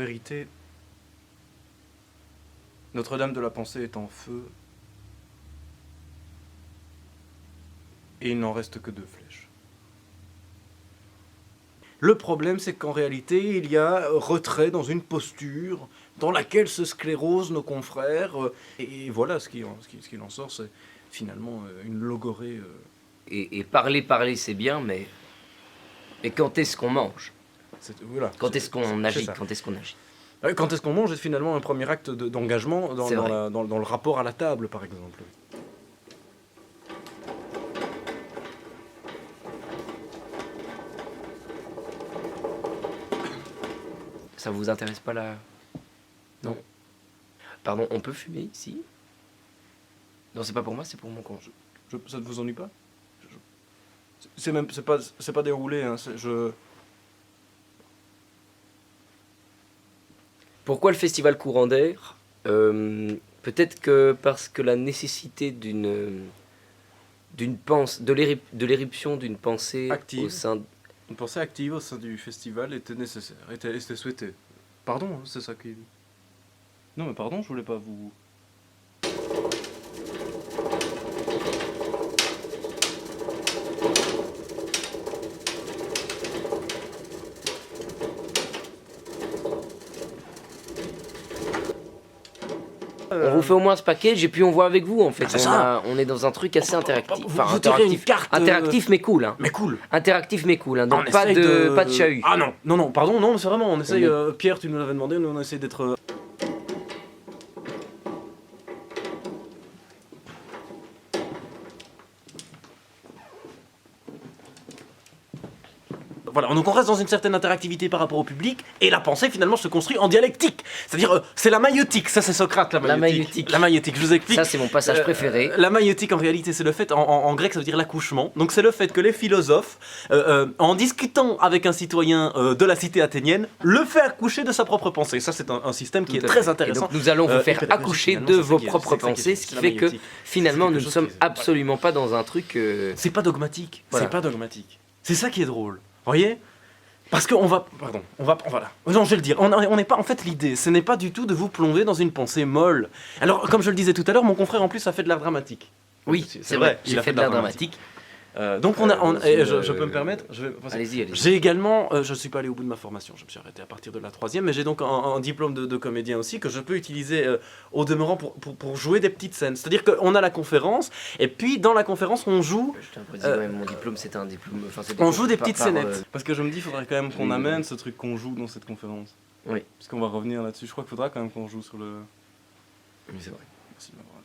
vérité, Notre-Dame de la Pensée est en feu, et il n'en reste que 2 flèches. Le problème, c'est qu'en réalité, il y a retrait dans une posture dans laquelle se sclérosent nos confrères, et voilà, ce qu'il en sort, c'est finalement une logorée. Et parler, c'est bien, mais quand est-ce qu'on mange? Voilà, Quand est-ce qu'on agit? ça. Quand est-ce qu'on agit? Quand est-ce qu'on mange est finalement un premier acte d'engagement C'est vrai. dans le rapport à la table, par exemple. Ça vous intéresse pas là? Non. Pardon, on peut fumer ici? Non, c'est pas pour moi, c'est pour mon conjoint. Ça ne vous ennuie pas? C'est pas déroulé, hein, Pourquoi le festival Courant d'air? Peut-être que parce que la nécessité de l'éruption d'une pensée Active. au sein... Une pensée active au sein du festival était nécessaire, était souhaitée. Pardon, hein, c'est ça qui... Non mais pardon, je voulais pas vous... On vous fait au moins ce package et puis on voit avec vous en fait. C'est ça. On est dans un truc assez interactif. Vous tirez une carte, interactif mais cool. Hein. Mais cool. Interactif mais cool. Hein. Donc On pas essaye de chahut. Ah non, pardon, non, c'est vraiment, on essaye... Mais- Pierre, tu nous l'avais demandé, nous on essaie d'être... Voilà, donc on reste dans une certaine interactivité par rapport au public, et la pensée finalement se construit en dialectique. C'est-à-dire, c'est la maïotique, ça c'est Socrate, la maïotique. La maïotique, je vous explique. Ça c'est mon passage préféré. La maïotique en réalité c'est le fait, en grec ça veut dire l'accouchement, donc c'est le fait que les philosophes, en discutant avec un citoyen de la cité athénienne, le fait accoucher de sa propre pensée. Ça c'est un système qui est très intéressant. Et donc nous allons vous faire pédagogique, accoucher finalement, de c'est ça vos qui est- propres c'est ça qui est- pensées, c'est ce qui la fait que maïotique. finalement C'est nous quelque ne chose sommes qui est- absolument pas dans un truc... C'est pas dogmatique, Voilà. c'est pas dogmatique. C'est ça qui est drôle, voyez? Parce qu'on va, pardon, voilà. Non, je vais le dire, on n'est pas, en fait l'idée, ce n'est pas du tout de vous plonger dans une pensée molle. Alors, comme je le disais tout à l'heure, mon confrère en plus a fait de l'art dramatique. Oui, c'est vrai, il j'ai a fait de l'art dramatique. Donc je peux me permettre, Allez-y. j'ai également, je suis pas allé au bout de ma formation, je me suis arrêté à partir de la 3e, mais j'ai donc un diplôme de comédien aussi que je peux utiliser au demeurant pour jouer des petites scènes. C'est-à-dire qu'on a la conférence, et puis dans la conférence on joue... Je tiens à préciser quand même, mon diplôme c'était un diplôme... Enfin, c'est On joue des par- petites par, scénettes. Parce que je me dis, il faudrait quand même qu'on oui, amène oui. ce truc qu'on joue dans cette conférence. Oui. Parce qu'on va revenir là-dessus. Je crois qu'il faudra quand même qu'on joue sur le... Oui, c'est vrai. Merci de m'avoir